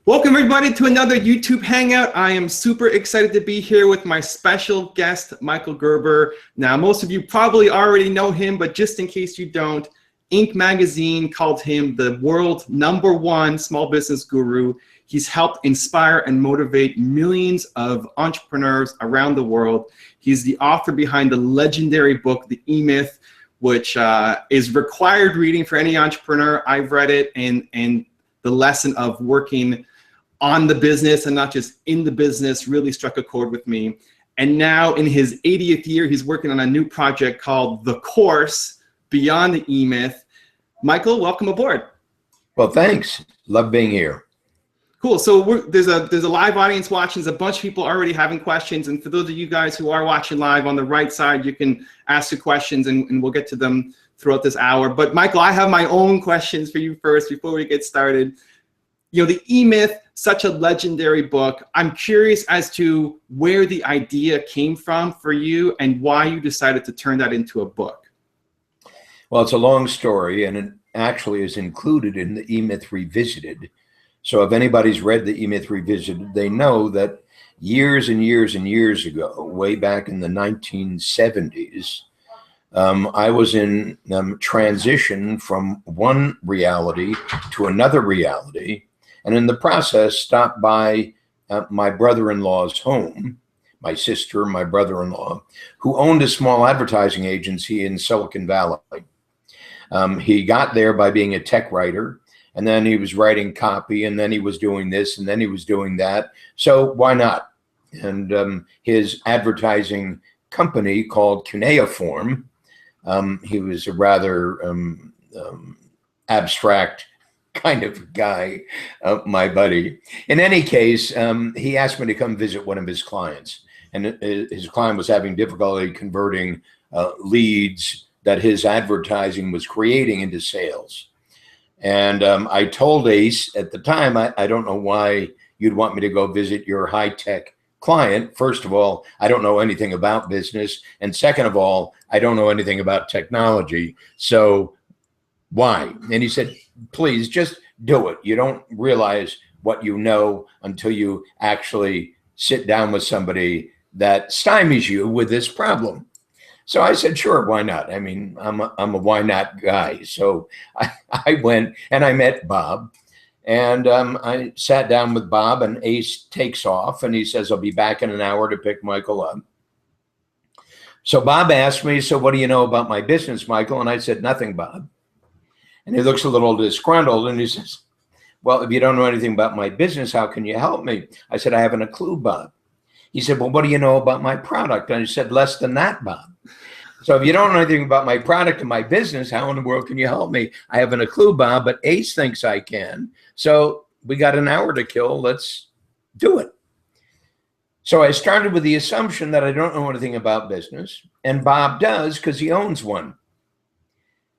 Welcome everybody to another YouTube Hangout. I am super excited to be here with my special guest, Michael Gerber. Now, most of you probably already know him, but just in case you don't, Inc. magazine called him the world's #1 small business guru. He's helped inspire and motivate millions of entrepreneurs around the world. He's the author behind the legendary book, The E-Myth, which is required reading for any entrepreneur. I've read it, and the lesson of working on the business and not just in the business really struck a chord with me. And now in his 80th year, he's working on a new project called The Course, Beyond the E-Myth. Michael, welcome aboard. Well, thanks. Love being here. Cool. So there's a live audience watching. There's a bunch of people already having questions. And for those of you guys who are watching live, on the right side, you can ask the questions and we'll get to them throughout this hour. But Michael, I have my own questions for you first before we get started. You know, The E-Myth, such a legendary book. I'm curious as to where the idea came from for you and why you decided to turn that into a book. Well, it's a long story, and it actually is included in the E-Myth Revisited. So if anybody's read the E-Myth Revisited, they know that years and years and years ago, way back in the 1970s, I was in transition from one reality to another reality. And in the process, stopped by my brother-in-law's home, my sister, my brother-in-law, who owned a small advertising agency in Silicon Valley. He got there by being a tech writer, and then he was writing copy, and then he was doing this, and then he was doing that. So why not? And his advertising company called Cuneiform, he was a rather abstract kind of guy, my buddy. In any case, he asked me to come visit one of his clients, and his client was having difficulty converting leads that his advertising was creating into sales. And I told Ace at the time, I don't know why you'd want me to go visit your high-tech client. First of all, I don't know anything about business. And second of all, I don't know anything about technology. So why? And he said, please just do it. You don't realize what you know until you actually sit down with somebody that stymies you with this problem. So I said, sure, why not? I mean, I'm a why not guy. So I went and I met Bob, and I sat down with Bob, and Ace takes off and he says, I'll be back in an hour to pick Michael up. So Bob asked me, so what do you know about my business, Michael? And I said, nothing, Bob. And he looks a little disgruntled and he says, well, if you don't know anything about my business, how can you help me? I said, I haven't a clue, Bob. He said, well, what do you know about my product? And I said, less than that, Bob. So if you don't know anything about my product and my business, how in the world can you help me? I haven't a clue, Bob, but Ace thinks I can. So we got an hour to kill. Let's do it. So I started with the assumption that I don't know anything about business, and Bob does because he owns one.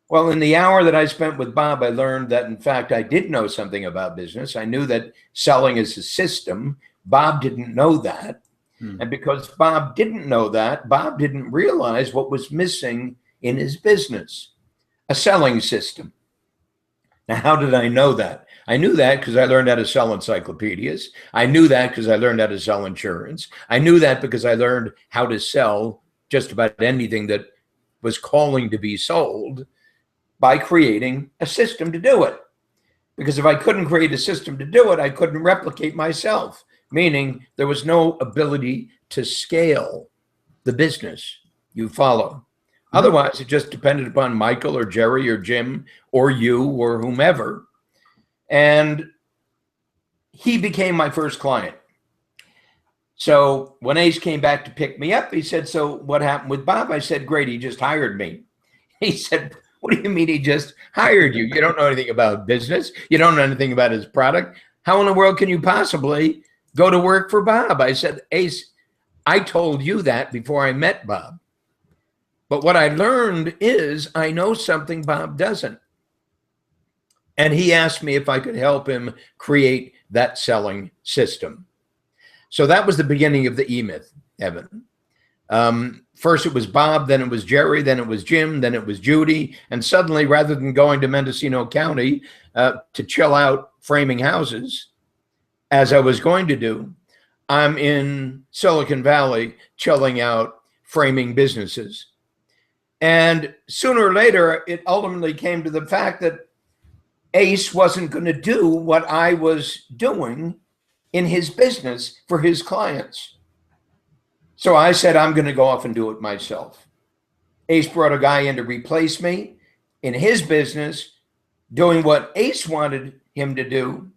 Well, in the hour that I spent with Bob, I learned that, in fact, I did know something about business. I knew that selling is a system. Bob didn't know that. And because Bob didn't know that, Bob didn't realize what was missing in his business, a selling system. Now, how did I know that? I knew that because I learned how to sell encyclopedias. I knew that because I learned how to sell insurance. I knew that because I learned how to sell just about anything that was calling to be sold by creating a system to do it. Because if I couldn't create a system to do it, I couldn't replicate myself, meaning there was no ability to scale the business you follow. Otherwise, it just depended upon Michael or Jerry or Jim or you or whomever. And he became my first client. So when Ace came back to pick me up, he said, so what happened with Bob? I said, great, he just hired me. He said, what do you mean he just hired you? You don't know anything about business. You don't know anything about his product. How in the world can you possibly go to work for Bob? I said, Ace, I told you that before I met Bob. But what I learned is I know something Bob doesn't. And he asked me if I could help him create that selling system. So that was the beginning of the E-Myth, Evan. First it was Bob, then it was Jerry, then it was Jim, then it was Judy. And suddenly, rather than going to Mendocino County to chill out framing houses, as I was going to do, I'm in Silicon Valley chilling out, framing businesses. And sooner or later, it ultimately came to the fact that Ace wasn't going to do what I was doing in his business for his clients. So I said, I'm going to go off and do it myself. Ace brought a guy in to replace me in his business, doing what Ace wanted him to do.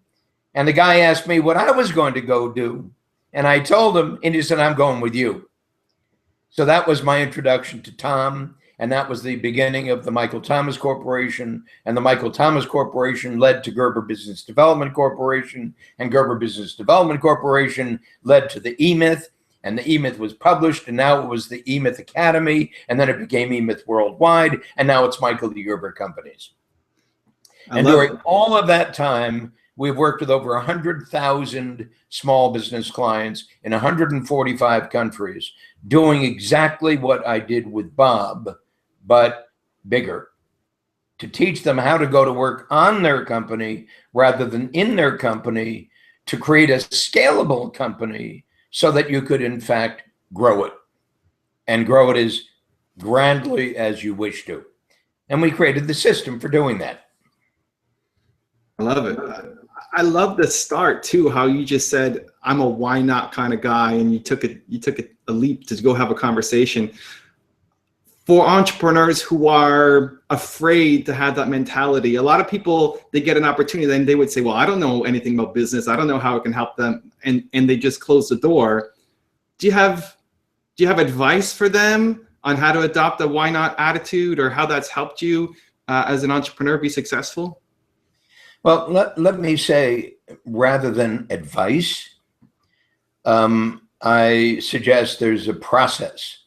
And the guy asked me what I was going to go do. And I told him, and he said, I'm going with you. So that was my introduction to Tom. And that was the beginning of the Michael Thomas Corporation. And the Michael Thomas Corporation led to Gerber Business Development Corporation. And Gerber Business Development Corporation led to the E-Myth. And the E-Myth was published. And now it was the E-Myth Academy. And then it became E-Myth Worldwide. And now it's Michael D. Gerber Companies. And during all of that time, we've worked with over 100,000 small business clients in 145 countries, doing exactly what I did with Bob, but bigger, to teach them how to go to work on their company rather than in their company, to create a scalable company so that you could, in fact, grow it and grow it as grandly as you wish to. And we created the system for doing that. I love it. I love the start too, how you just said, I'm a why not kind of guy, and you took a leap to go have a conversation. For entrepreneurs who are afraid to have that mentality, a lot of people, they get an opportunity, then they would say, well, I don't know anything about business. I don't know how it can help them. And they just close the door. Do you have advice for them on how to adopt a why not attitude, or how that's helped you as an entrepreneur be successful? Well, let me say, rather than advice, I suggest there's a process.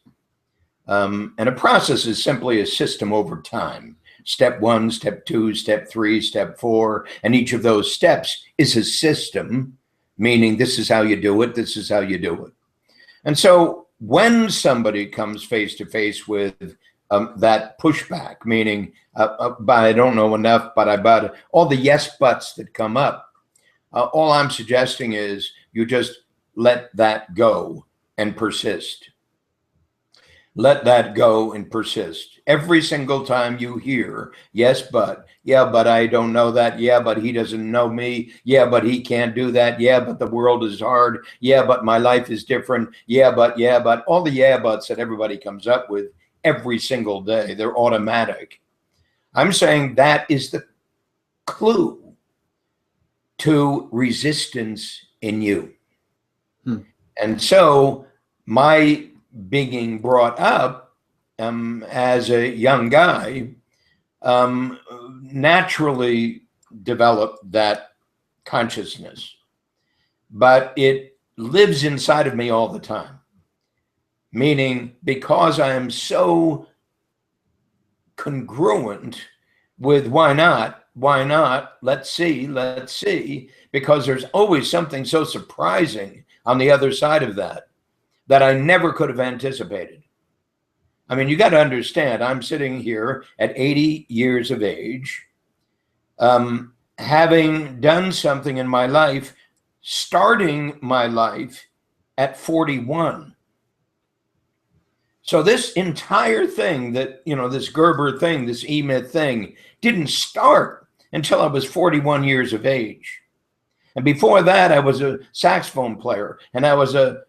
And a process is simply a system over time. Step 1, step 2, step 3, step 4. And each of those steps is a system, meaning this is how you do it, this is how you do it. And so when somebody comes face to face with that pushback, meaning, but I don't know enough, but all the yes buts that come up, all I'm suggesting is you just let that go and persist. Let that go and persist. Every single time you hear, yes, but, yeah, but I don't know that. Yeah, but he doesn't know me. Yeah, but he can't do that. Yeah, but the world is hard. Yeah, but my life is different. Yeah, but all the yeah, buts that everybody comes up with every single day, they're automatic. I'm saying that is the clue to resistance in you. And so my being brought up as a young guy naturally developed that consciousness, but it lives inside of me all the time. Meaning, because I am so congruent with why not, let's see, because there's always something so surprising on the other side of that I never could have anticipated. I mean, you got to understand, I'm sitting here at 80 years of age, having done something in my life, starting my life at 41. So this entire thing that, this Gerber thing, this E-Myth thing, didn't start until I was 41 years of age. And before that, I was a saxophone player, and I was a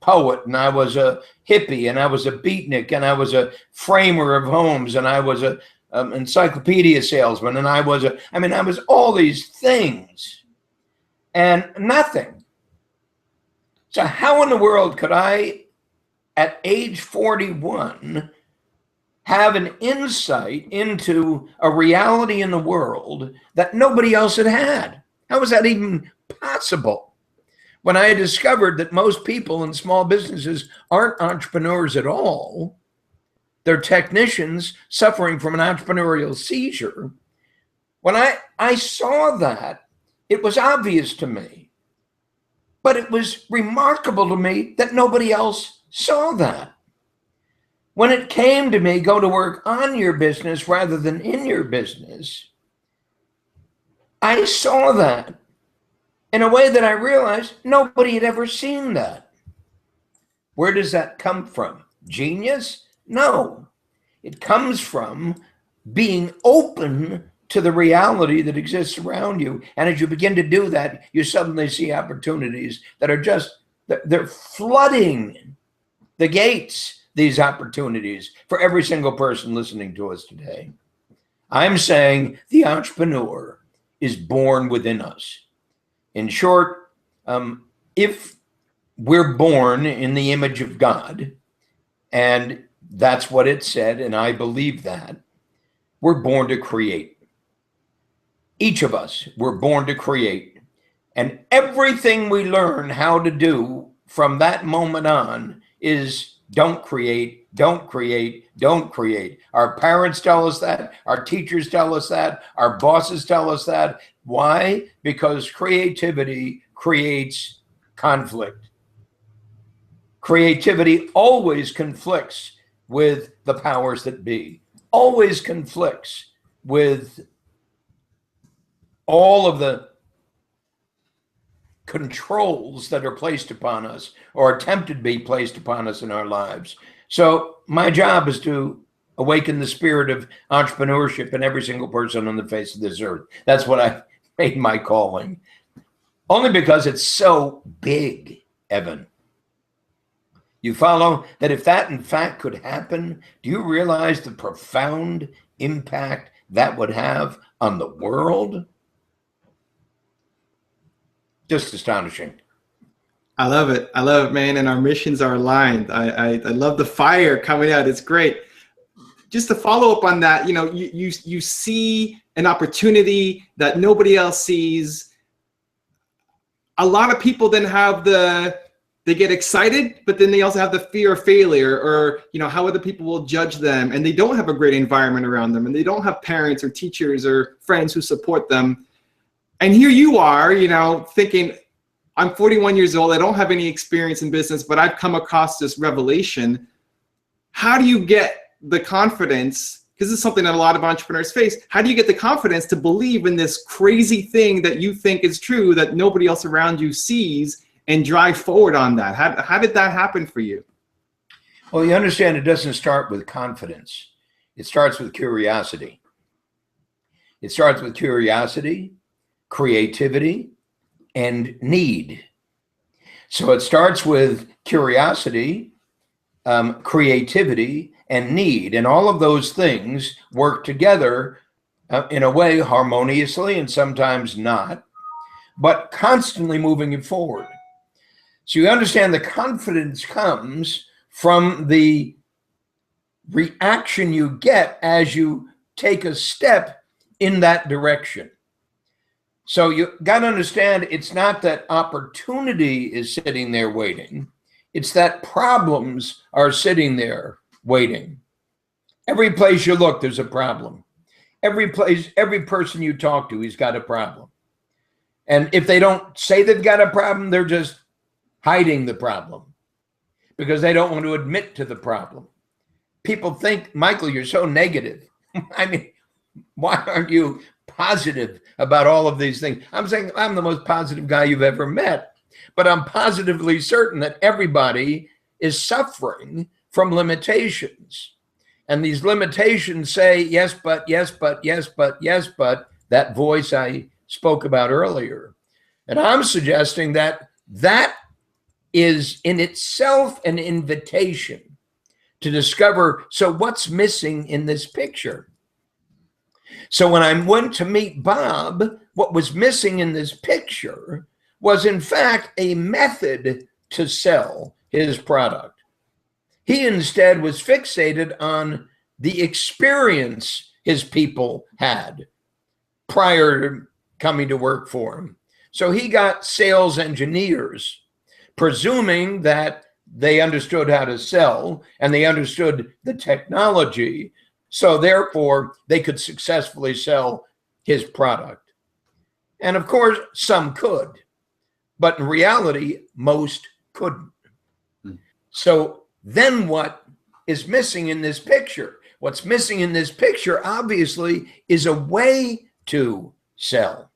poet, and I was a hippie, and I was a beatnik, and I was a framer of homes, and I was a encyclopedia salesman, and I was all these things and nothing. So how in the world could I, at age 41, have an insight into a reality in the world that nobody else had had? How was that even possible? When I had discovered that most people in small businesses aren't entrepreneurs at all, they're technicians suffering from an entrepreneurial seizure. When I saw that, it was obvious to me, but it was remarkable to me that nobody else saw that. When it came to me, go to work on your business rather than in your business, I saw that. in a way that I realized nobody had ever seen that. Where does that come from? Genius? No. It comes from being open to the reality that exists around you. And as you begin to do that, you suddenly see opportunities that are just, they're flooding the gates, these opportunities for every single person listening to us today. I'm saying the entrepreneur is born within us. In short, if we're born in the image of God, and that's what it said, and I believe that, we're born to create. Each of us, we're born to create. And everything we learn how to do from that moment on is don't create, don't create, don't create. Our parents tell us that. Our teachers tell us that. Our bosses tell us that. Why? Because creativity creates conflict. Creativity always conflicts with the powers that be, always conflicts with all of the controls that are placed upon us or attempted to be placed upon us in our lives. So my job is to awaken the spirit of entrepreneurship in every single person on the face of this earth. That's what I made my calling. Only because it's so big, Evan. You follow that if that in fact could happen, do you realize the profound impact that would have on the world? Just astonishing. I love it. I love it, man. And our missions are aligned. I love the fire coming out. It's great. Just to follow up on that, you see an opportunity that nobody else sees. A lot of people then have they get excited, but then they also have the fear of failure, or how other people will judge them, and they don't have a great environment around them, and they don't have parents or teachers or friends who support them. And here you are, thinking, I'm 41 years old, I don't have any experience in business, but I've come across this revelation. How do you get the confidence, because this is something that a lot of entrepreneurs face, how do you get the confidence to believe in this crazy thing that you think is true that nobody else around you sees, and drive forward on that? How did that happen for you? Well, you understand it doesn't start with confidence. It starts with curiosity. It starts with curiosity, creativity, and need. So it starts with curiosity, creativity, and need. And all of those things work together in a way harmoniously and sometimes not, but constantly moving it forward. So you understand the confidence comes from the reaction you get as you take a step in that direction. So you got to understand, it's not that opportunity is sitting there waiting. It's that problems are sitting there waiting. Every place you look, there's a problem. Every place, every person you talk to, he's got a problem. And if they don't say they've got a problem, they're just hiding the problem because they don't want to admit to the problem. People think, Michael, you're so negative. I mean, why aren't you positive about all of these things? I'm saying I'm the most positive guy you've ever met, but I'm positively certain that everybody is suffering from limitations. And these limitations say, yes, but, yes, but, yes, but, yes, but, that voice I spoke about earlier. And I'm suggesting that that is in itself an invitation to discover, so what's missing in this picture? So when I went to meet Bob, what was missing in this picture was in fact a method to sell his product. He instead was fixated on the experience his people had prior to coming to work for him. So he got sales engineers, presuming that they understood how to sell and they understood the technology. So therefore, they could successfully sell his product. And of course, some could, but in reality, most couldn't. So then what is missing in this picture? What's missing in this picture, obviously, is a way to sell.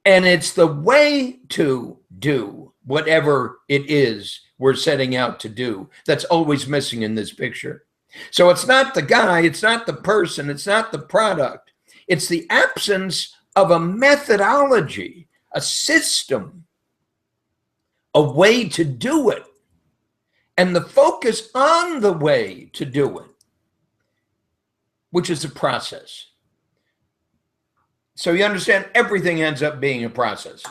And it's the way to do whatever it is we're setting out to do that's always missing in this picture. So it's not the guy, it's not the person, it's not the product. It's the absence of a methodology, a system, a way to do it, and the focus on the way to do it, which is a process. So you understand, everything ends up being a process.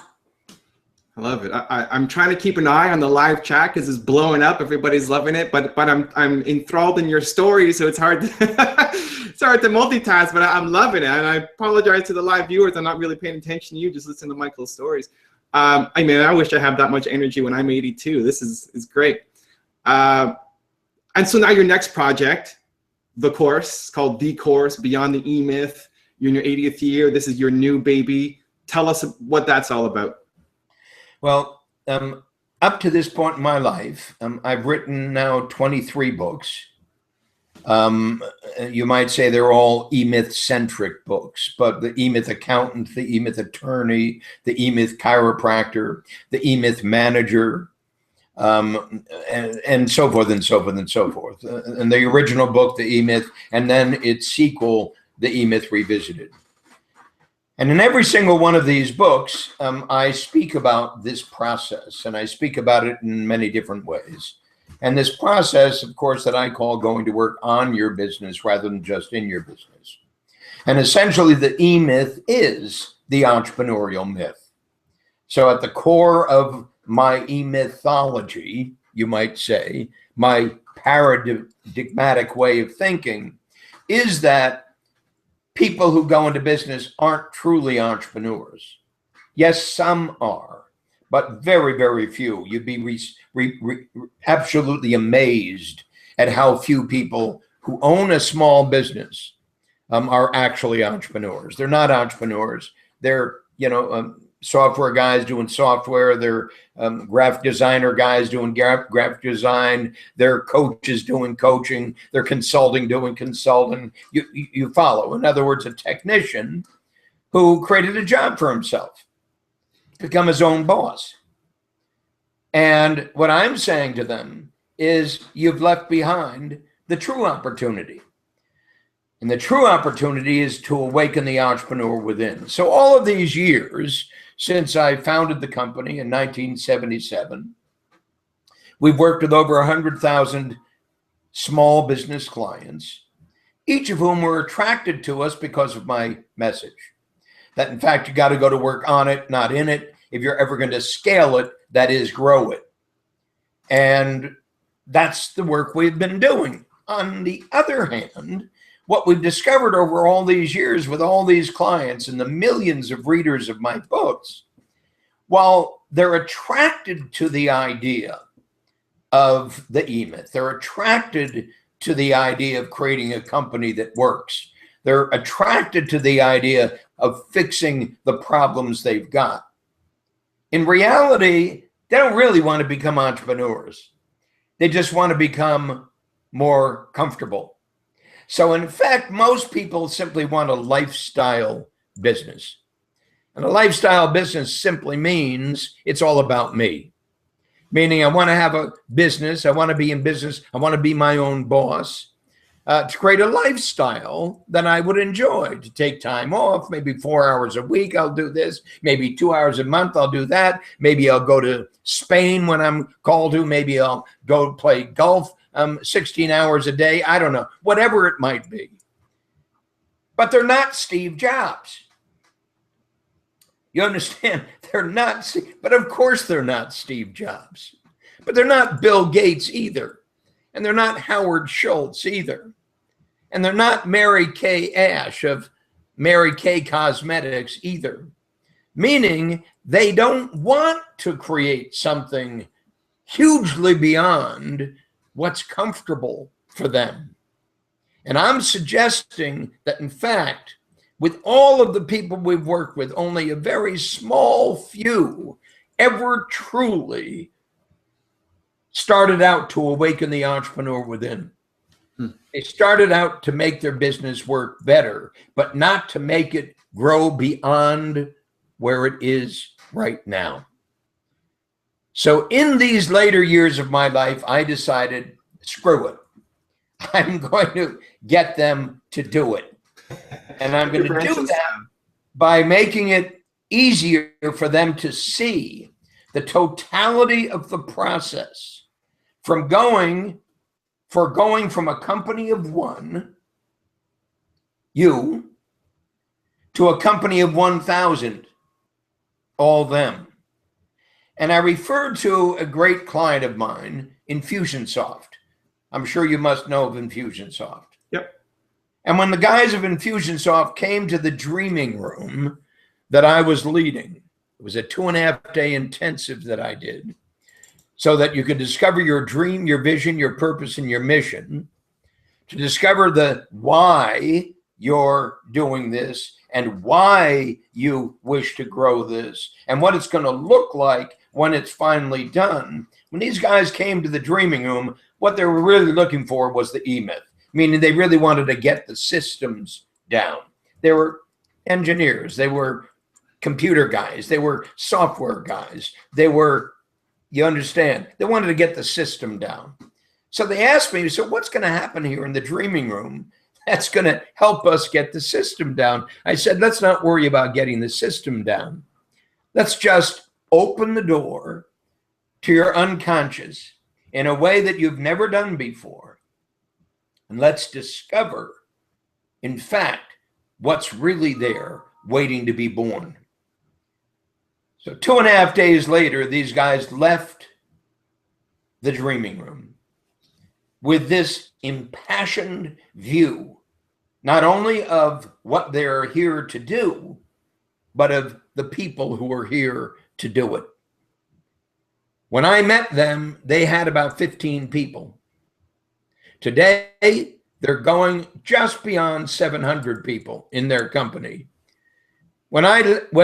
I love it. I'm trying to keep an eye on the live chat because it's blowing up. Everybody's loving it, but I'm enthralled in your story, so it's hard to it's hard to multitask. But I'm loving it, and I apologize to the live viewers. I'm not really paying attention to you. Just listen to Michael's stories. I mean, I wish I had that much energy when I'm 82. This is great. And so now your next project, the course called The Course Beyond the E-Myth. You're in your 80th year. This is your new baby. Tell us what that's all about. Well, up to this point in my life, I've written now 23 books. You might say they're all E-Myth centric books, but the E-Myth accountant, the E-Myth attorney, the E-Myth chiropractor, the E-Myth manager, and so forth and so forth and so forth. And the original book, the E-Myth, and then its sequel, the E-Myth Revisited. And in every single one of these books, I speak about this process, and I speak about it in many different ways. And this process, of course, that I call going to work on your business rather than just in your business. And essentially, the E-Myth is the entrepreneurial myth. So at the core of my E-Mythology, you might say, my paradigmatic way of thinking, is that people who go into business aren't truly entrepreneurs. Yes, some are, but very, very few. You'd be absolutely amazed at how few people who own a small business are actually entrepreneurs. They're not entrepreneurs. They're, software guys doing software. They're graphic designer guys doing graphic design. They're coaches doing coaching. They're consulting doing consulting. You follow. In other words, a technician who created a job for himself, become his own boss. And what I'm saying to them is, you've left behind the true opportunity. And the true opportunity is to awaken the entrepreneur within. So all of these years since I founded the company in 1977, we've worked with over 100,000 small business clients, each of whom were attracted to us because of my message. That in fact, you got to go to work on it, not in it. If you're ever going to scale it, that is, grow it. And that's the work we've been doing. On the other hand, what we've discovered over all these years with all these clients and the millions of readers of my books, while they're attracted to the idea of the E-Myth, they're attracted to the idea of creating a company that works, they're attracted to the idea of fixing the problems they've got. In reality, they don't really want to become entrepreneurs. They just want to become more comfortable. So in fact, most people simply want a lifestyle business. And a lifestyle business simply means it's all about me. Meaning I want to have a business, I want to be in business, I want to be my own boss, to create a lifestyle that I would enjoy, to take time off, maybe 4 hours a week, I'll do this, maybe 2 hours a month, I'll do that. Maybe I'll go to Spain when I'm called to, maybe I'll go play golf 16 hours a day. I don't know, whatever it might be. But they're not Steve Jobs. You understand? They're not, but of course they're not Steve Jobs. But they're not Bill Gates either. And they're not Howard Schultz either. And they're not Mary Kay Ash of Mary Kay Cosmetics either. Meaning they don't want to create something hugely beyond what's comfortable for them. And I'm suggesting that, in fact, with all of the people we've worked with, only a very small few ever truly started out to awaken the entrepreneur within. They started out to make their business work better, but not to make it grow beyond where it is right now. So in these later years of my life, I decided, screw it. I'm going to get them to do it. And I'm going to do that by making it easier for them to see the totality of the process from going from a company of one, you, to a company of 1,000, all them. And I referred to a great client of mine, Infusionsoft. I'm sure you must know of Infusionsoft. Yep. And when the guys of Infusionsoft came to the dreaming room that I was leading, it was a 2.5-day intensive that I did, so that you could discover your dream, your vision, your purpose, and your mission, to discover the why you're doing this and why you wish to grow this and what it's going to look like when it's finally done. When these guys came to the dreaming room, what they were really looking for was the E-Myth, meaning they really wanted to get the systems down. They were engineers, they were computer guys, they were software guys, they were, you understand, they wanted to get the system down. So they asked me, so what's going to happen here in the dreaming room that's going to help us get the system down? I said, let's not worry about getting the system down. Let's just open the door to your unconscious in a way that you've never done before. And let's discover, in fact, what's really there waiting to be born. So 2.5 days later, these guys left the dreaming room with this impassioned view, not only of what they're here to do, but of the people who are here to do it. When I met them, they had about 15 people. Today, they're going just beyond 700 people in their company. When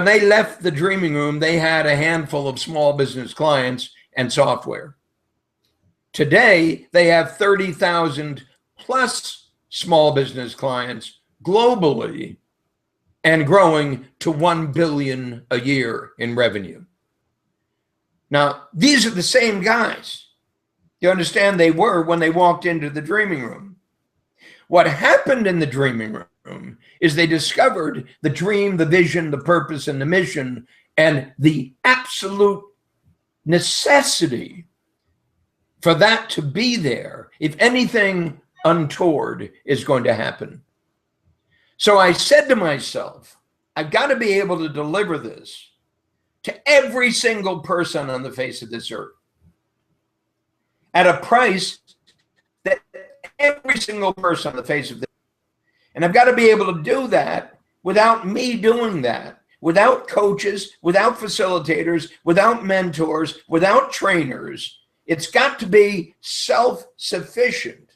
they left the dreaming room, they had a handful of small business clients and software. Today, they have 30,000 plus small business clients globally and growing to 1 billion a year in revenue. Now, these are the same guys. You understand they were when they walked into the dreaming room. What happened in the dreaming room is they discovered the dream, the vision, the purpose, and the mission, and the absolute necessity for that to be there if anything untoward is going to happen. So I said to myself, I've got to be able to deliver this to every single person on the face of this earth at a price that every single person on the face of this earth. And I've got to be able to do that without me doing that, without coaches, without facilitators, without mentors, without trainers. It's got to be self-sufficient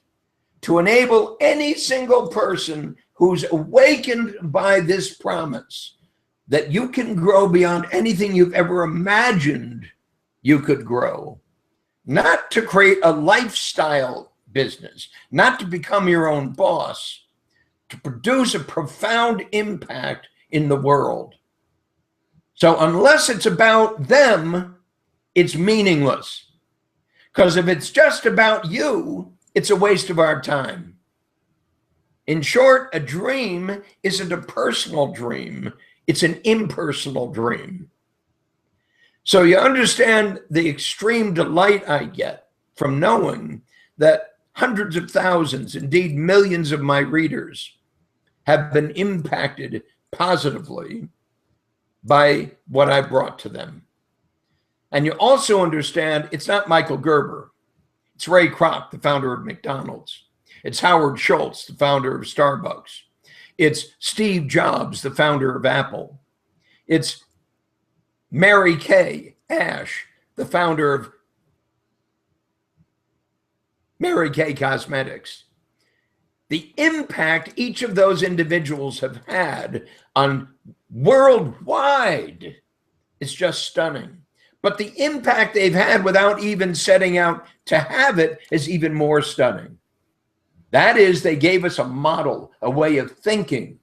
to enable any single person who's awakened by this promise that you can grow beyond anything you've ever imagined you could grow. Not to create a lifestyle business, not to become your own boss, to produce a profound impact in the world. So unless it's about them, it's meaningless. Because if it's just about you, it's a waste of our time. In short, a dream isn't a personal dream. It's an impersonal dream. So you understand the extreme delight I get from knowing that hundreds of thousands, indeed millions of my readers have been impacted positively by what I brought to them. And you also understand it's not Michael Gerber. It's Ray Kroc, the founder of McDonald's. It's Howard Schultz, the founder of Starbucks. It's Steve Jobs, the founder of Apple. It's Mary Kay Ash, the founder of Mary Kay Cosmetics. The impact each of those individuals have had on worldwide is just stunning. But the impact they've had without even setting out to have it is even more stunning. That is, they gave us a model, a way of thinking.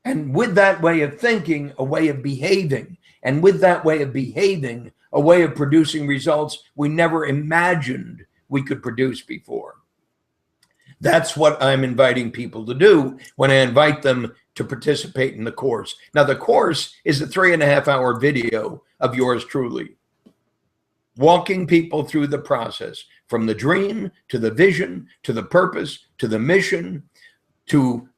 And with that way of thinking, a way of behaving. and with that way of behaving, a way of producing results we never imagined we could produce before. That's what I'm inviting people to do when I invite them to participate in the course. Now, the course is a 3.5-hour video of yours truly, walking people through the process from the dream to the vision, to the purpose, to the mission, to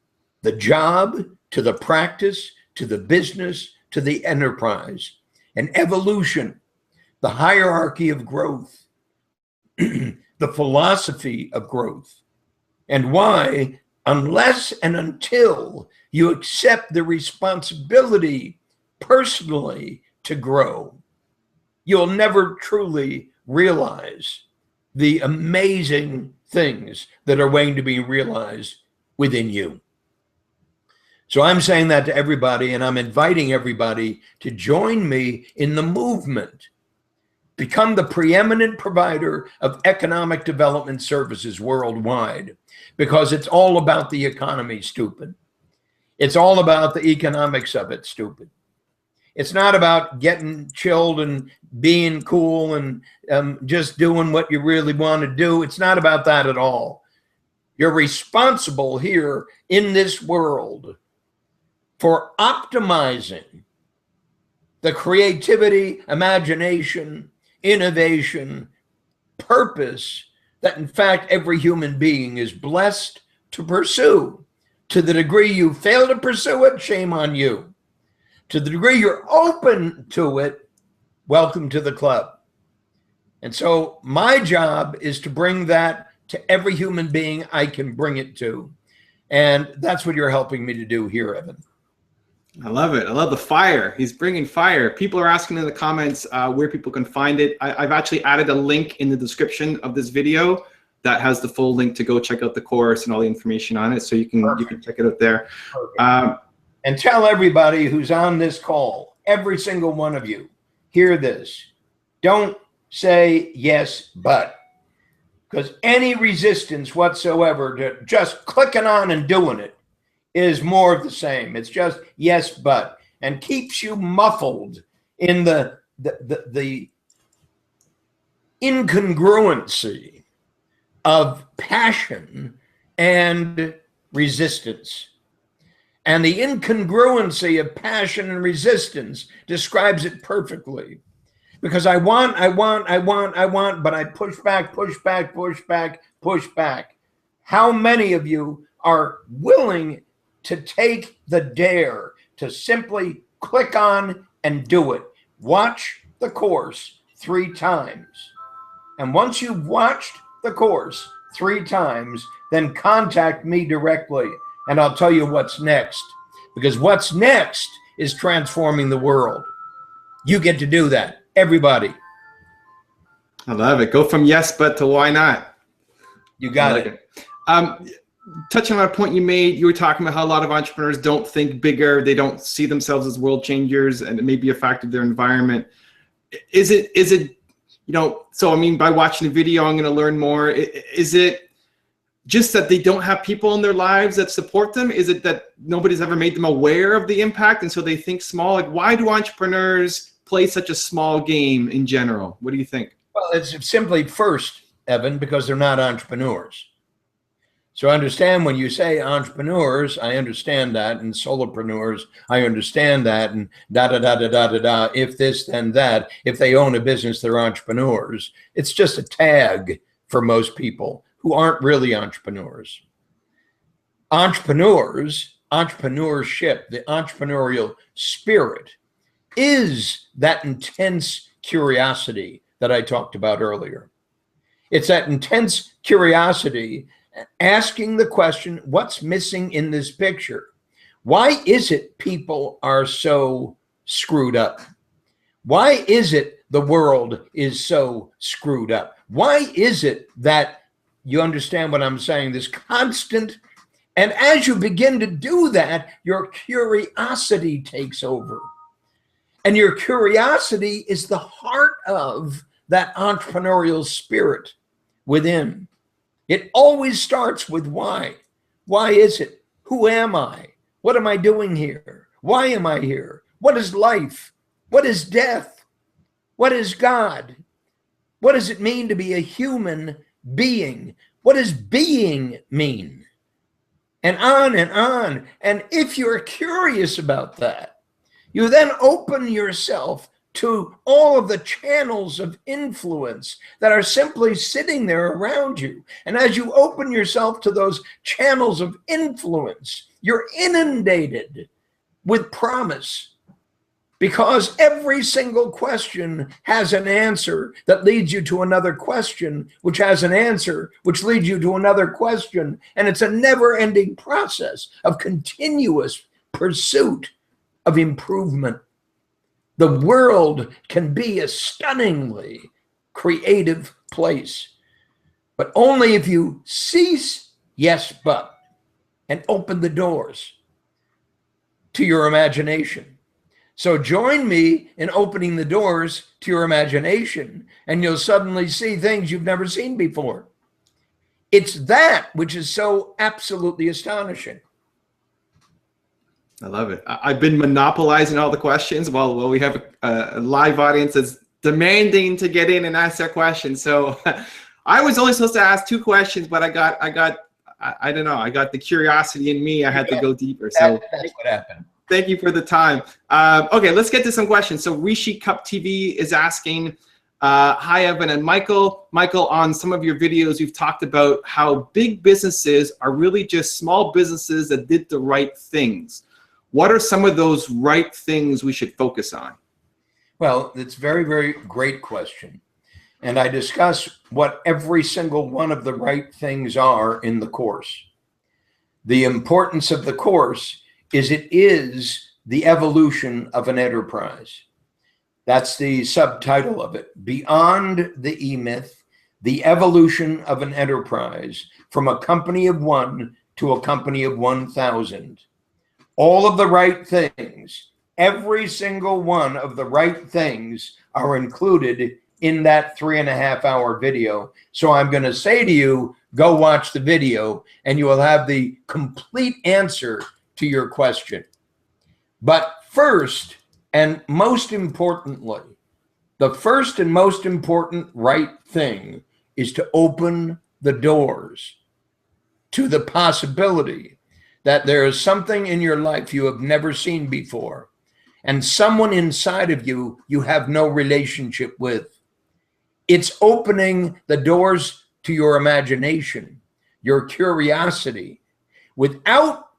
the job, to the practice, to the business, to the enterprise, an evolution, the hierarchy of growth, the philosophy of growth, and why, unless and until you accept the responsibility personally to grow, you'll never truly realize the amazing things that are waiting to be realized within you. So I'm saying that to everybody, and I'm inviting everybody to join me in the movement. Become the preeminent provider of economic development services worldwide, because it's all about the economy, stupid. It's all about the economics of it, stupid. It's not about getting chilled and being cool and just doing what you really want to do. It's not about that at all. You're responsible here in this world for optimizing the creativity, imagination, innovation, purpose that in fact every human being is blessed to pursue. To the degree you fail to pursue it, shame on you. To the degree you're open to it, welcome to the club. And so my job is to bring that to every human being I can bring it to. And that's what you're helping me to do here, Evan. I love it. I love the fire. He's bringing fire. People are asking in the comments where people can find it. I've actually added a link in the description of this video that has the full link to go check out the course and all the information on it. So you can check it out there. And tell everybody who's on this call, every single one of you, hear this. Don't say yes, but. Because any resistance whatsoever to just clicking on and doing it is more of the same. It's just yes, but, and keeps you muffled in the incongruency of passion and resistance. And the incongruency of passion and resistance describes it perfectly. Because I want, but I push back. How many of you are willing to take the dare to simply click on and do it? Watch the course 3 times. And once you've watched the course 3 times, then contact me directly and I'll tell you what's next. Because what's next is transforming the world. You get to do that, everybody. I love it. Go from yes, but to why not. You got it. Touching on a point you made, you were talking about how a lot of entrepreneurs don't think bigger. They don't see themselves as world changers, and it may be a fact of their environment. Is it, you know, so I mean, by watching the video, I'm going to learn more. Is it just that they don't have people in their lives that support them? Is it that nobody's ever made them aware of the impact, and so they think small? Like, why do entrepreneurs play such a small game in general? What do you think? Well, it's simply, first, Evan, because they're not entrepreneurs. So I understand when you say entrepreneurs, I understand that, and solopreneurs, I understand that, and da-da-da-da-da-da-da, if this, then that. If they own a business, they're entrepreneurs. It's just a tag for most people who aren't really entrepreneurs. Entrepreneurs, entrepreneurship, the entrepreneurial spirit is that intense curiosity that I talked about earlier. It's that intense curiosity asking the question, what's missing in this picture? Why is it people are so screwed up? Why is it the world is so screwed up? Why is it that, you understand what I'm saying, this constant, and as you begin to do that, your curiosity takes over. And your curiosity is the heart of that entrepreneurial spirit within. It always starts with why. Why is it? Who am I? What am I doing here? Why am I here? What is life? What is death? What is God? What does it mean to be a human being? What does being mean? And on and on. And if you're curious about that, you then open yourself to all of the channels of influence that are simply sitting there around you. And as you open yourself to those channels of influence, you're inundated with promise, because every single question has an answer that leads you to another question, which has an answer, which leads you to another question. And it's a never-ending process of continuous pursuit of improvement. The world can be a stunningly creative place, but only if you cease yes, but, and open the doors to your imagination. So join me in opening the doors to your imagination, and you'll suddenly see things you've never seen before. It's that which is so absolutely astonishing. I love it. I've been monopolizing all the questions while we have a live audience that's demanding to get in and ask their questions. So I was only supposed to ask 2 questions, but I don't know, I got the curiosity in me. I had to go deeper. So that's what happened. Thank you for the time. Okay, let's get to some questions. So Rishi Cup TV is asking, hi, Evan and Michael. Michael, on some of your videos, you've talked about how big businesses are really just small businesses that did the right things. What are some of those right things we should focus on? Well, it's a very, very great question. And I discuss what every single one of the right things are in the course. The importance of the course is it is the evolution of an enterprise. That's the subtitle of it. Beyond the E-Myth, the evolution of an enterprise from a company of 1 to a company of 1,000. All of the right things, every single one of the right things are included in that 3.5-hour video. So I'm going to say to you, go watch the video and you will have the complete answer to your question. But first and most importantly, the first and most important right thing is to open the doors to the possibility that there is something in your life you have never seen before, and someone inside of you you have no relationship with. It's opening the doors to your imagination, your curiosity, without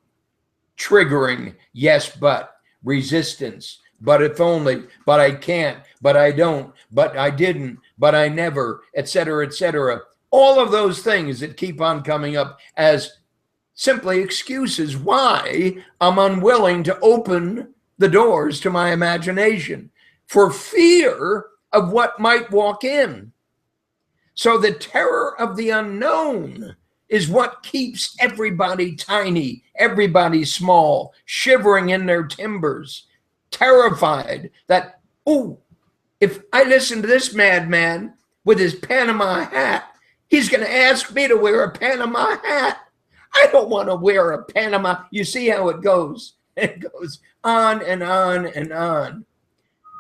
triggering yes, but, resistance, but if only, but I can't, but I don't, but I didn't, but I never, etc., etc. All of those things that keep on coming up as simply excuses why I'm unwilling to open the doors to my imagination for fear of what might walk in. So the terror of the unknown is what keeps everybody tiny, everybody small, shivering in their timbers, terrified that, oh, if I listen to this madman with his Panama hat, he's going to ask me to wear a Panama hat. I don't want to wear a Panama. You see how it goes. It goes on and on and on.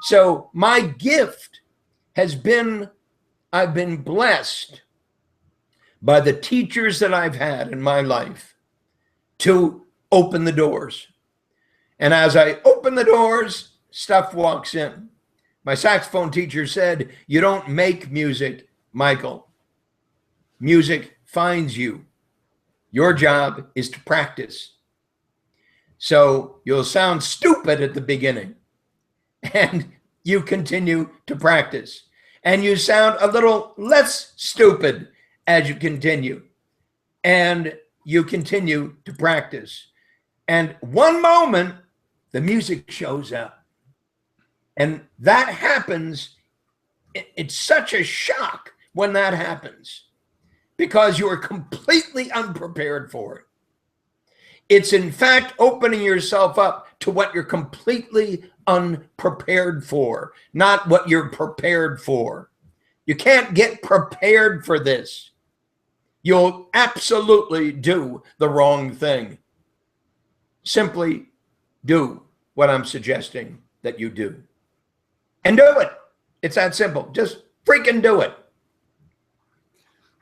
So my gift has been, I've been blessed by the teachers that I've had in my life to open the doors. And as I open the doors, stuff walks in. My saxophone teacher said, you don't make music, Michael. Music finds you. Your job is to practice. So you'll sound stupid at the beginning and you continue to practice. And you sound a little less stupid as you continue. And you continue to practice. And one moment, the music shows up. And that happens. It's such a shock when that happens because you are completely unprepared for it. It's in fact opening yourself up to what you're completely unprepared for, not what you're prepared for. You can't get prepared for this. You'll absolutely do the wrong thing. Simply do what I'm suggesting that you do. and do it. It's that simple. Just freaking do it.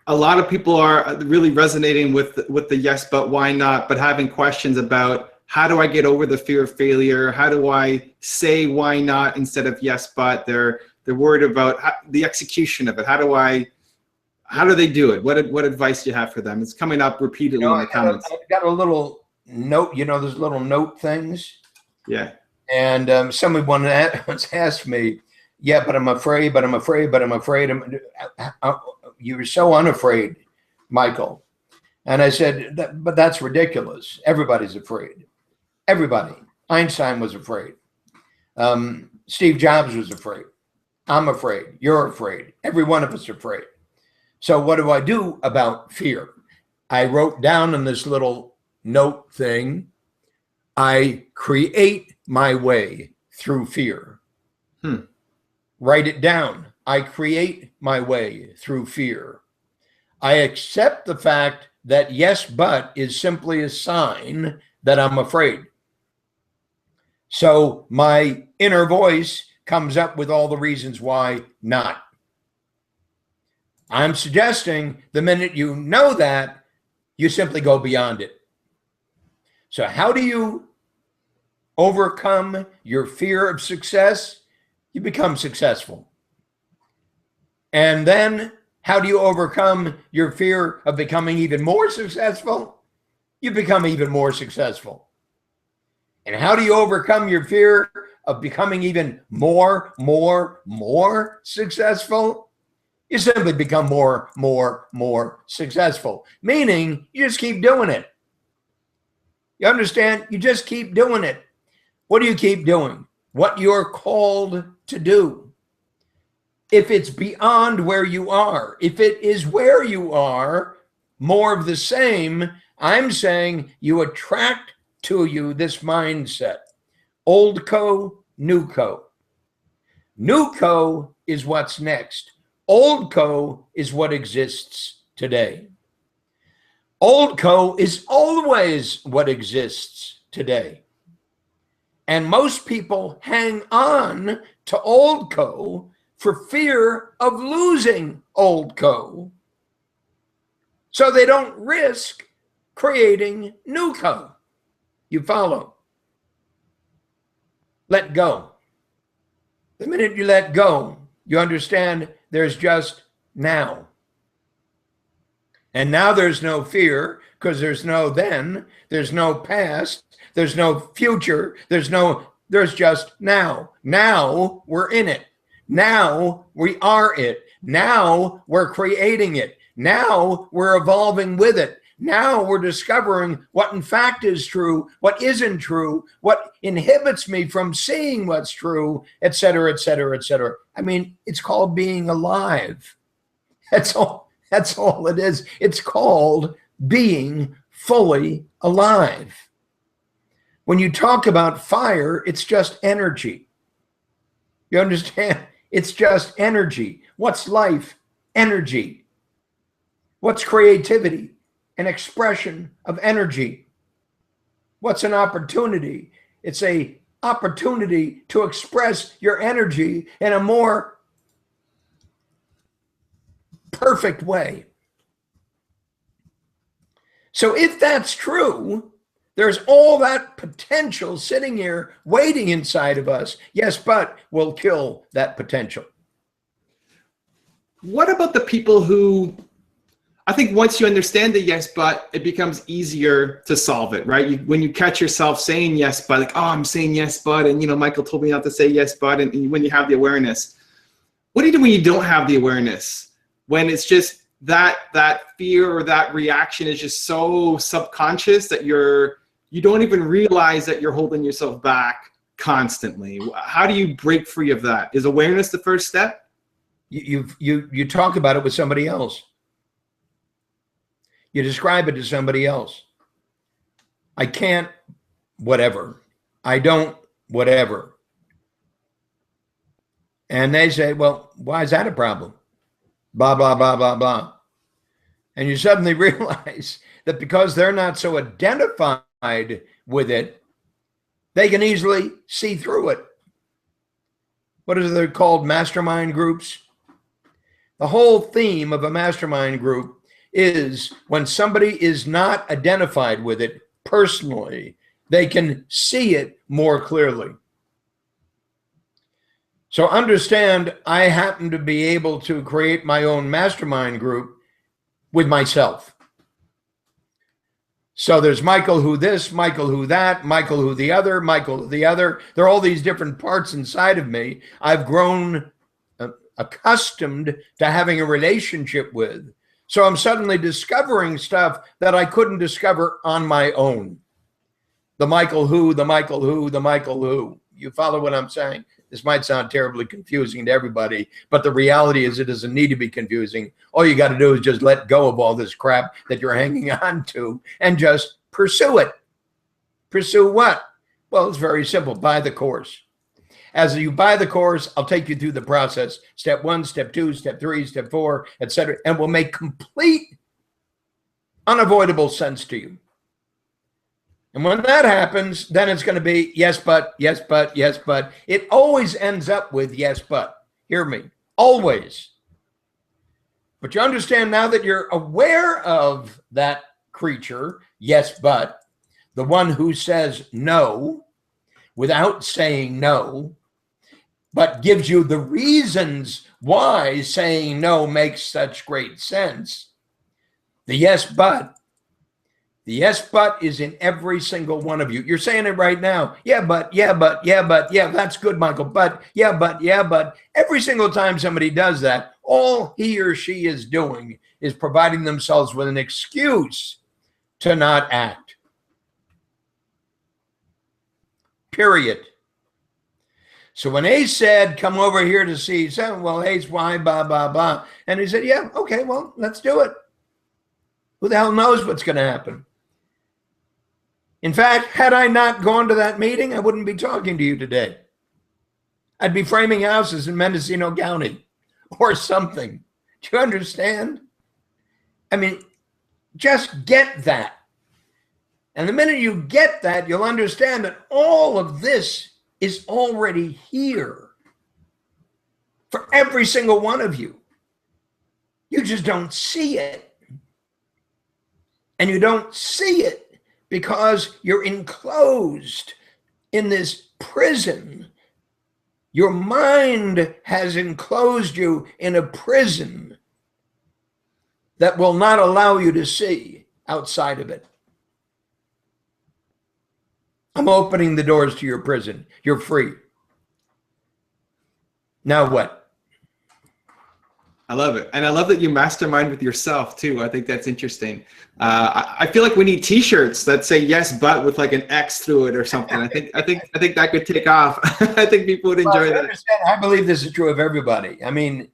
A lot of people are really resonating with the yes, but why not, but having questions about how do I get over the fear of failure? How do I say why not instead of yes, but? They're worried about the execution of it. How do they do it? What advice do you have for them? It's coming up repeatedly in the comments. I've got a little note, those little note things. Yeah. And someone once asked me, yeah, but I'm afraid, but I'm afraid, but I'm afraid. You were so unafraid, Michael. And I said, but that's ridiculous. Everybody's afraid. Everybody. Einstein was afraid. Steve Jobs was afraid. I'm afraid. You're afraid. Every one of us are afraid. So what do I do about fear? I wrote down in this little note thing, I create my way through fear. Write it down. I create my way through fear. I accept the fact that yes, but is simply a sign that I'm afraid. So my inner voice comes up with all the reasons why not. I'm suggesting the minute you know that, you simply go beyond it. So how do you overcome your fear of success? You become successful. And then how do you overcome your fear of becoming even more successful? You become even more successful. And how do you overcome your fear of becoming even more successful? You simply become more successful. Meaning you just keep doing it. You understand? You just keep doing it. What do you keep doing? What you're called to do. If it's beyond where you are, if it is where you are, more of the same, I'm saying you attract to you this mindset. Old co, new co. New co is what's next. Old co is what exists today. Old co is always what exists today. And most people hang on to old co for fear of losing old co. So they don't risk creating new co. You follow? Let go. The minute you let go, you understand there's just now. And now there's no fear because there's no then, there's no past, there's no future, there's just now. Now we're in it. Now we are it. Now we're creating it. Now we're evolving with it. Now we're discovering what in fact is true, what isn't true, what inhibits me from seeing what's true, et cetera, et cetera, et cetera. I mean, it's called being alive. That's all it is. It's called being fully alive. When you talk about fire, it's just energy. You understand? It's just energy. What's life? Energy. What's creativity? An expression of energy. What's an opportunity? It's an opportunity to express your energy in a more perfect way. So if that's true, there's all that potential sitting here waiting inside of us. Yes, but we'll kill that potential. What about the people who, I think once you understand the yes, but, it becomes easier to solve it, right? When you catch yourself saying yes, but, like, oh, I'm saying yes, but, and, Michael told me not to say yes, but, and when you have the awareness, what do you do when you don't have the awareness? When it's just that fear or that reaction is just so subconscious that you don't even realize that you're holding yourself back constantly. How do you break free of that? Is awareness the first step? You talk about it with somebody else. You describe it to somebody else. I can't, whatever. I don't, whatever. And they say, well, why is that a problem? Blah, blah, blah, blah, blah. And you suddenly realize that because they're not so identified with it, they can easily see through it. What is it called? Mastermind groups. The whole theme of a mastermind group is when somebody is not identified with it personally, they can see it more clearly. So understand, I happen to be able to create my own mastermind group with myself. So there's Michael who this, Michael who that, Michael who the other, Michael who the other. There are all these different parts inside of me I've grown accustomed to having a relationship with. So I'm suddenly discovering stuff that I couldn't discover on my own. The Michael who, the Michael who, the Michael who. You follow what I'm saying? This might sound terribly confusing to everybody, but the reality is it doesn't need to be confusing. All you got to do is just let go of all this crap that you're hanging on to and just pursue it. Pursue what? Well, it's very simple. Buy the course. As you buy the course, I'll take you through the process. Step 1, step 2, step 3, step 4, etc., and will make complete, unavoidable sense to you. And when that happens, then it's going to be yes, but, yes, but, yes, but. It always ends up with yes, but. Hear me. Always. But you understand now that you're aware of that creature, yes, but, the one who says no without saying no, but gives you the reasons why saying no makes such great sense. The yes, but. The yes, but is in every single one of you. You're saying it right now. Yeah, but, yeah, but, yeah, but, yeah, that's good, Michael. But, yeah, but, yeah, but. Every single time somebody does that, all he or she is doing is providing themselves with an excuse to not act. Period. So when Ace said, come over here to see, he said, well, Ace, why, blah, blah, blah. And he said, yeah, okay, well, let's do it. Who the hell knows what's going to happen? In fact, had I not gone to that meeting, I wouldn't be talking to you today. I'd be framing houses in Mendocino County or something. Do you understand? I mean, just get that. And the minute you get that, you'll understand that all of this is already here for every single one of you. You just don't see it. And you don't see it because you're enclosed in this prison. Your mind has enclosed you in a prison that will not allow you to see outside of it. I'm opening the doors to your prison. You're free. Now what? I love it. And I love that you mastermind with yourself too. I think that's interesting. I feel like we need t-shirts that say yes, but with like an X through it or something. I think that could take off. I think people would enjoy that. Understand, I believe this is true of everybody. I mean,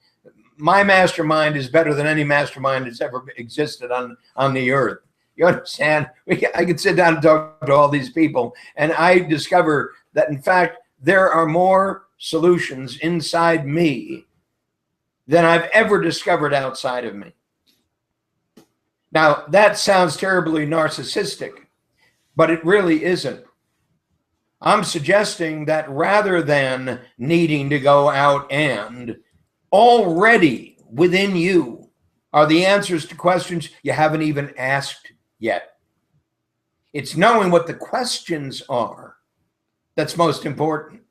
my mastermind is better than any mastermind that's ever existed on the earth. You understand? I could sit down and talk to all these people, and I discover that, in fact, there are more solutions inside me than I've ever discovered outside of me. Now, that sounds terribly narcissistic, but it really isn't. I'm suggesting that rather than needing to go out and already within you are the answers to questions you haven't even asked yet. It's knowing what the questions are that's most important.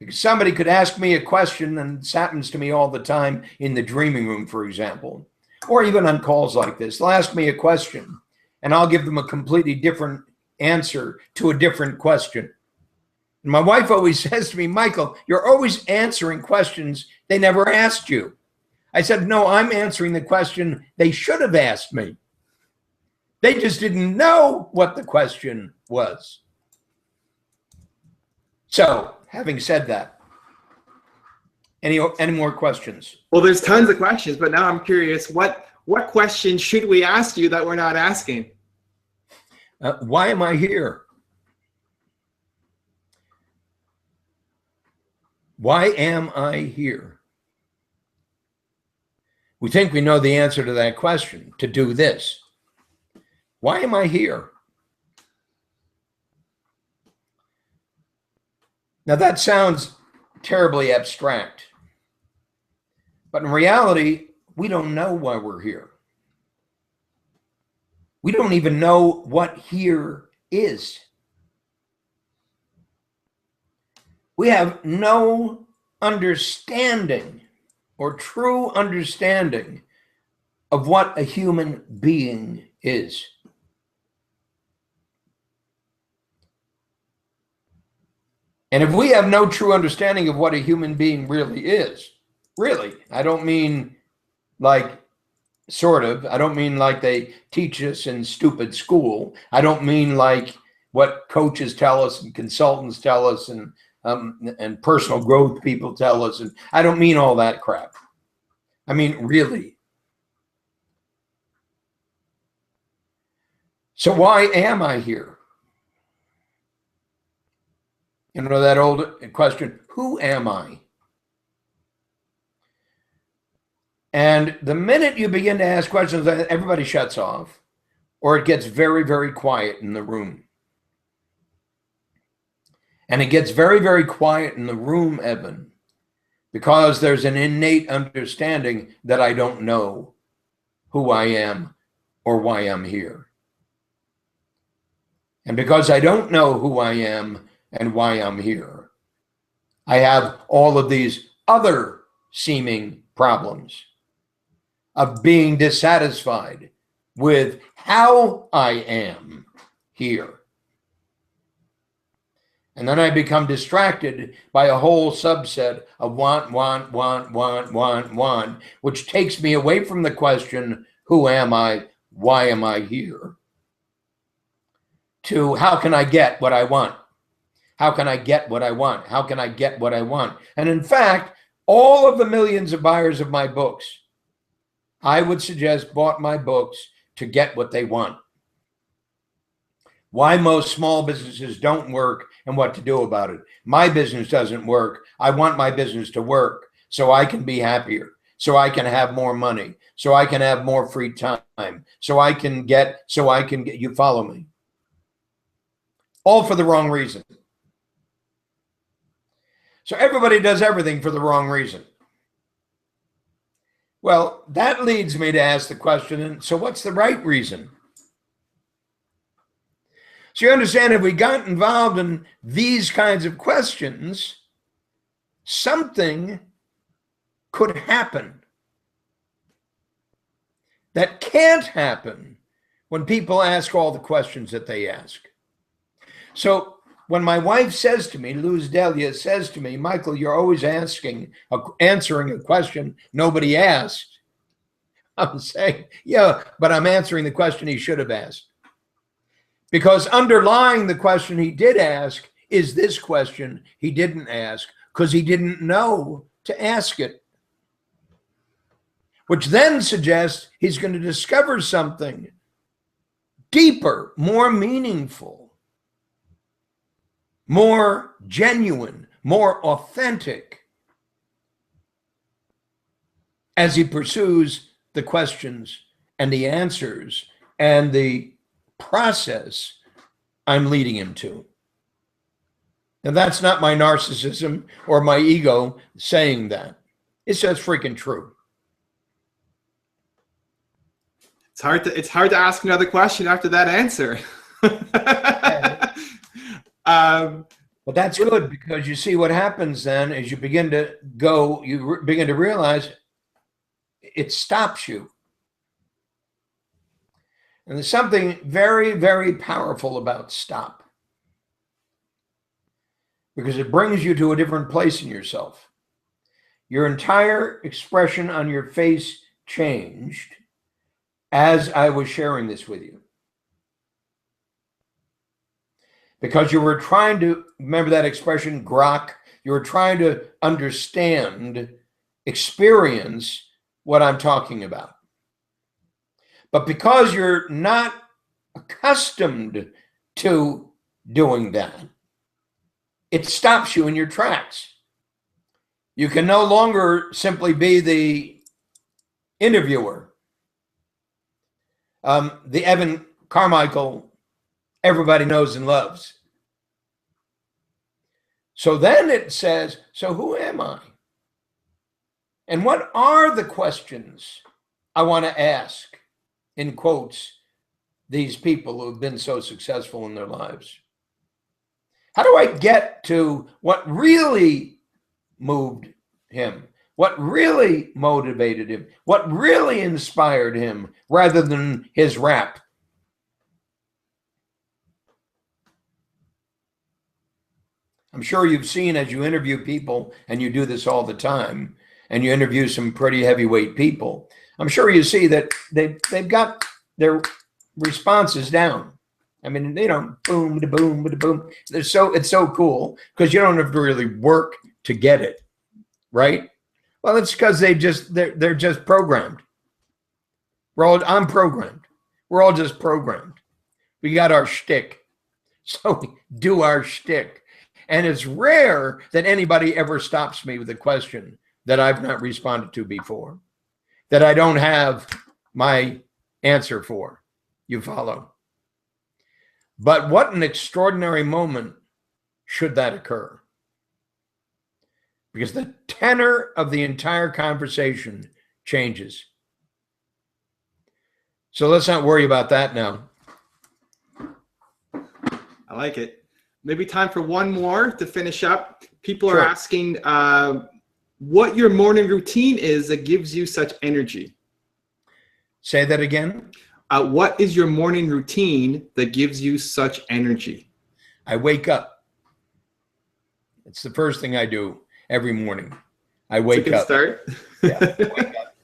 Because somebody could ask me a question, and this happens to me all the time in the dreaming room, for example, or even on calls like this. They'll ask me a question, and I'll give them a completely different answer to a different question. And my wife always says to me, Michael, you're always answering questions they never asked you. I said, no, I'm answering the question they should have asked me. They just didn't know what the question was. So, having said that, any more questions? Well, there's tons of questions, but now I'm curious, what questions should we ask you that we're not asking? Why am I here? Why am I here? We think we know the answer to that question, to do this. Why am I here? Now that sounds terribly abstract. But in reality, we don't know why we're here. We don't even know what here is. We have no understanding or true understanding of what a human being is. And if we have no true understanding of what a human being really is, really, I don't mean like sort of, I don't mean like they teach us in stupid school. I don't mean like what coaches tell us and consultants tell us and personal growth people tell us. And I don't mean all that crap. I mean, really. So why am I here? You know that old question, who am I? And the minute you begin to ask questions, everybody shuts off, or it gets very, very quiet in the room. And it gets very, very quiet in the room, Evan, because there's an innate understanding that I don't know who I am or why I'm here. And because I don't know who I am and why I'm here, I have all of these other seeming problems of being dissatisfied with how I am here. And then I become distracted by a whole subset of want, which takes me away from the question, who am I? Why am I here? To how can I get what I want? How can I get what I want? How can I get what I want? And in fact, all of the millions of buyers of my books, I would suggest bought my books to get what they want. Why most small businesses don't work and what to do about it. My business doesn't work. I want my business to work so I can be happier, so I can have more money, so I can have more free time, so I can get, you follow me? All for the wrong reason. So everybody does everything for the wrong reason. Well, that leads me to ask the question, so what's the right reason? So you understand, if we got involved in these kinds of questions, something could happen that can't happen when people ask all the questions that they ask. So when my wife says to me, Luz Delia says to me, Michael, you're always answering a question nobody asked. I'm saying, yeah, but I'm answering the question he should have asked. Because underlying the question he did ask is this question he didn't ask because he didn't know to ask it. Which then suggests he's going to discover something deeper, more meaningful, more genuine, more authentic as he pursues the questions and the answers and the process I'm leading him to. And that's not my narcissism or my ego saying that. It's just freaking true. It's hard to ask another question after that answer. But that's good, because you see what happens then as you begin to go, you begin to realize it stops you. And there's something very, very powerful about stop, because it brings you to a different place in yourself. Your entire expression on your face changed as I was sharing this with you. Because you were trying to, remember that expression, grok? You were trying to understand, experience what I'm talking about. But because you're not accustomed to doing that, it stops you in your tracks. You can no longer simply be the interviewer, the Evan Carmichael everybody knows and loves. So then it says, so who am I? And what are the questions I want to ask, in quotes, these people who have been so successful in their lives? How do I get to what really moved him? What really motivated him? What really inspired him rather than his rap? I'm sure you've seen, as you interview people, and you do this all the time, and you interview some pretty heavyweight people, I'm sure you see that they've got their responses down. I mean, they don't boom, da boom, da boom. It's so cool because you don't have to really work to get it, right? Well, it's because they're just programmed. I'm programmed. We're all just programmed. We got our shtick, so we do our shtick. And it's rare that anybody ever stops me with a question that I've not responded to before, that I don't have my answer for. You follow? But what an extraordinary moment should that occur. Because the tenor of the entire conversation changes. So let's not worry about that now. I like it. Maybe time for one more to finish up. People Sure. are asking what your morning routine is that gives you such energy. Say that again. What is your morning routine that gives you such energy? I wake up. It's the first thing I do every morning. I wake It's a up. good start. Yeah, I wake up.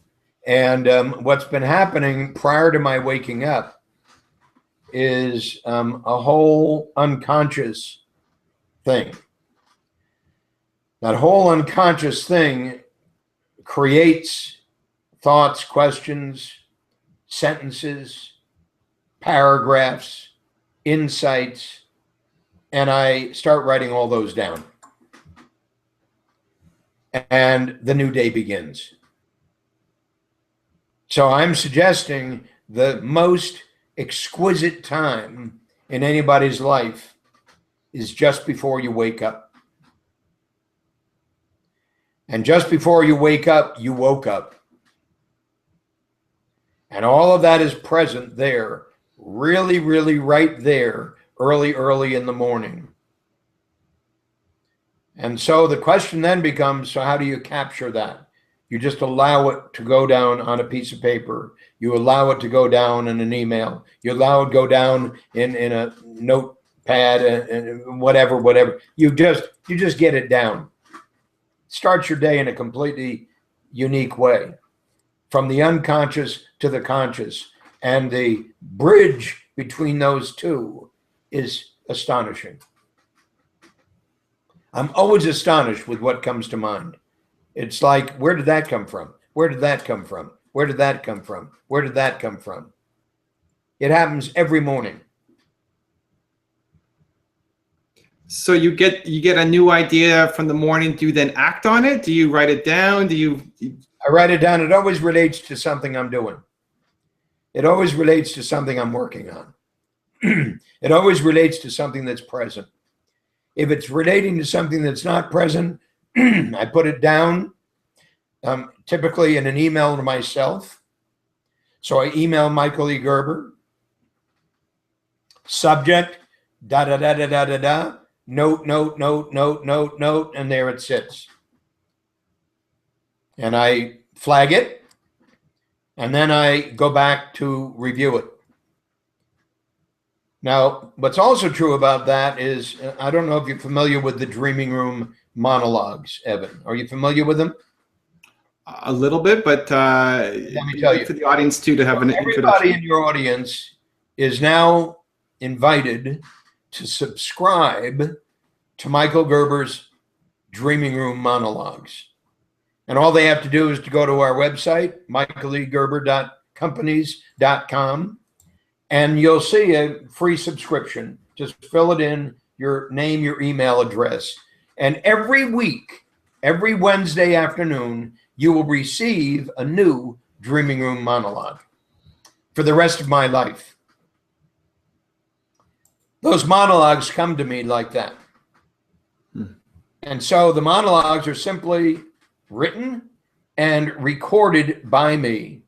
And what's been happening prior to my waking up is a whole unconscious thing. That whole unconscious thing creates thoughts, questions, sentences, paragraphs, insights, and I start writing all those down. And the new day begins. So I'm suggesting the most exquisite time in anybody's life is just before you wake up. And just before you wake up, you woke up. And all of that is present there, really, really right there, early in the morning. And so the question then becomes, so how do you capture that? You just allow it to go down on a piece of paper. You allow it to go down in an email. You allow it to go down in a notepad and whatever. You just get it down. Start your day in a completely unique way, from the unconscious to the conscious. And the bridge between those two is astonishing. I'm always astonished with what comes to mind. It's like, where did that come from? Where did that come from? Where did that come from? Where did that come from? It happens every morning. So you get a new idea from the morning. Do you then act on it? Do you write it down? I write it down. It always relates to something I'm doing. It always relates to something I'm working on. It always relates to something that's present. If it's relating to something that's not present, I put it down, typically in an email to myself. So I email Michael E. Gerber, subject, da-da-da-da-da-da-da, note, and there it sits. And I flag it, and then I go back to review it. Now, what's also true about that is, I don't know if you're familiar with the Dreaming Room monologues, Evan. Are you familiar with them? A little bit, but let me tell you, for the audience too to have an everybody introduction. in your audience is now invited to subscribe to Michael Gerber's Dreaming Room monologues. And all they have to do is to go to our website, michaelegerber.companies.com, and you'll see a free subscription. Just fill it in, your name, your email address. And every week, every Wednesday afternoon, you will receive a new Dreaming Room monologue for the rest of my life. Those monologues come to me like that. And so the monologues are simply written and recorded by me.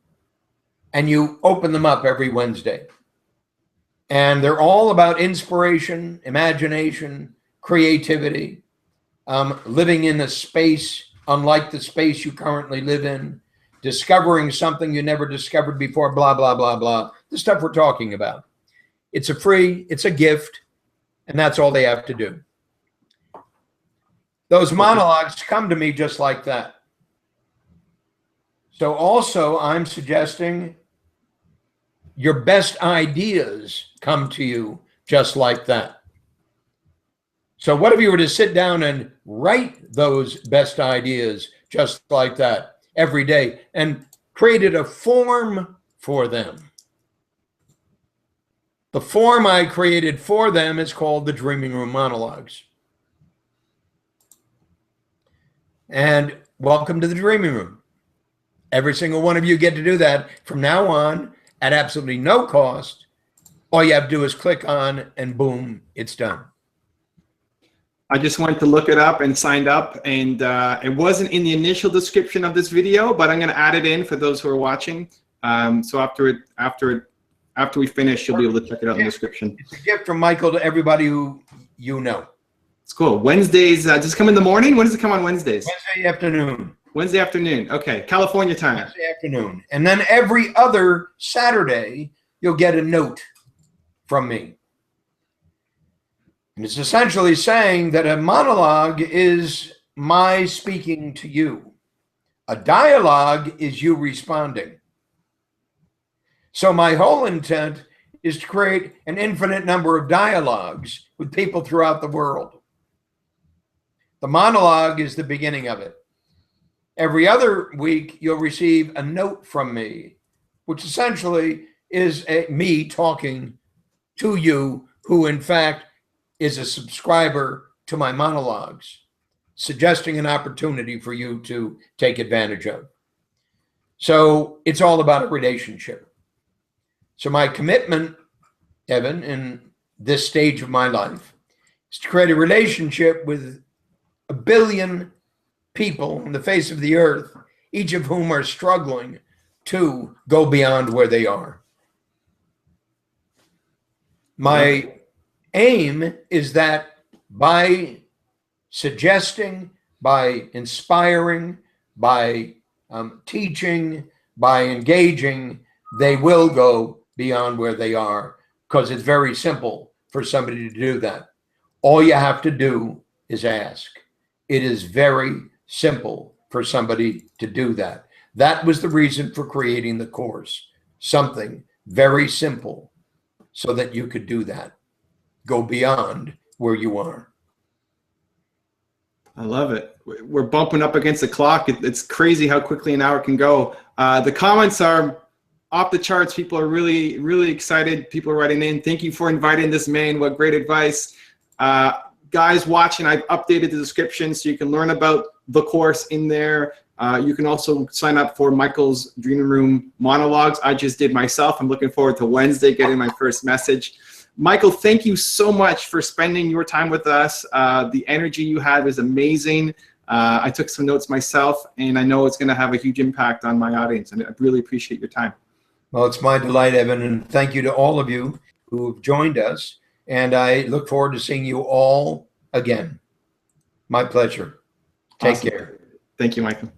And you open them up every Wednesday. And they're all about inspiration, imagination, creativity, living in a space unlike the space you currently live in, discovering something you never discovered before, blah, blah, blah, blah. The stuff we're talking about. It's a gift, and that's all they have to do. Those monologues come to me just like that. So also, I'm suggesting your best ideas come to you just like that. So what if you were to sit down and write those best ideas just like that every day and created a form for them? The form I created for them is called the Dreaming Room Monologues. And welcome to the Dreaming Room. Every single one of you get to do that from now on at absolutely no cost. All you have to do is click on and boom, it's done. I just went to look it up and signed up, and it wasn't in the initial description of this video, but I'm going to add it in for those who are watching. So after we finish, you'll be able to check it out in the description. It's a gift from Michael to everybody who you know. It's cool. Wednesdays, does it come in the morning? When does it come on Wednesdays? Wednesday afternoon. Wednesday afternoon. Okay, California time. Wednesday afternoon. And then every other Saturday, you'll get a note from me. And it's essentially saying that a monologue is my speaking to you. A dialogue is you responding. So my whole intent is to create an infinite number of dialogues with people throughout the world. The monologue is the beginning of it. Every other week, you'll receive a note from me, which essentially is me talking to you, who in fact is a subscriber to my monologues, suggesting an opportunity for you to take advantage of. So it's all about a relationship. So my commitment, Evan, in this stage of my life is to create a relationship with 1 billion people on the face of the earth, each of whom are struggling to go beyond where they are. My aim is that by suggesting, by inspiring, by teaching, by engaging, they will go beyond where they are, because it's very simple for somebody to do that. All you have to do is ask. It is very simple for somebody to do that. That was the reason for creating the course. Something very simple so that you could do that. Go beyond where you are. I love it. We're bumping up against the clock. It's crazy how quickly an hour can go. The comments are off the charts. People are really, really excited. People are writing in. Thank you for inviting this man. What great advice. Guys watching, I've updated the description so you can learn about the course in there. You can also sign up for Michael's Dreaming Room monologues. I just did myself. I'm looking forward to Wednesday getting my first message. Michael, thank you so much for spending your time with us. The energy you have is amazing. I took some notes myself, and I know it's going to have a huge impact on my audience, and I really appreciate your time. Well, it's my delight, Evan, and thank you to all of you who have joined us, and I look forward to seeing you all again. My pleasure. Take care. Thank you, Michael.